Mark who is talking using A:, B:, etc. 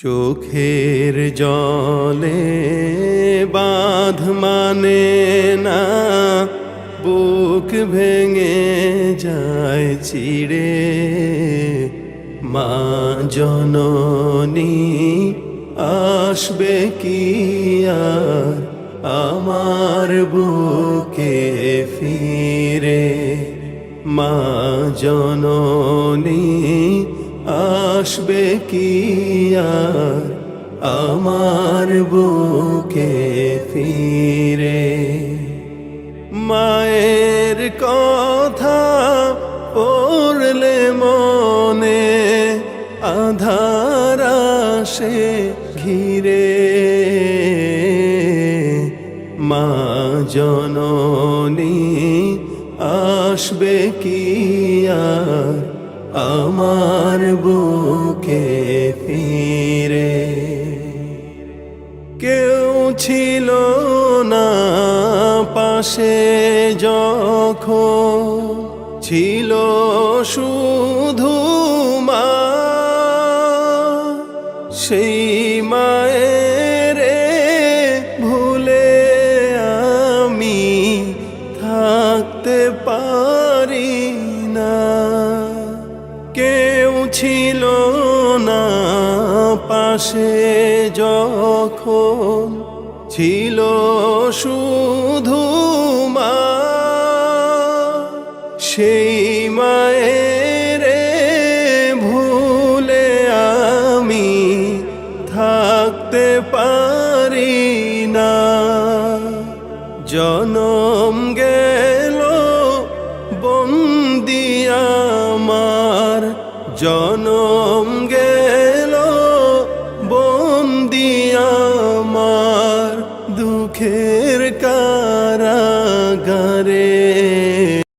A: চোখের জলে বাঁধ মানে না, বুক ভেঙে যায় চিড়ে। মা জননী আসবে কি আর আমার বুকে ফিরে। মা জননী আসবে কি আর আমার বুকে ফিরে। মায়ের কথা পড়লে মনে আঁধার আসে ঘিরে। মা জননী আসবে কি আর আমার বুকে ফিরে। কেউ ছিল না পাশে যখন ছিল শুধু মা। সেই মায়ের ভুলে আমি থাকতে পারি না। কেউ ছিল না পাশে যখন ছিল শুধু মা। সেই মায়ের ভুলে আমি থাকতে পারি না। জনম গেল বন্দি আমার, জনম গেল বন্দি আমার দুঃখের কারাগারে।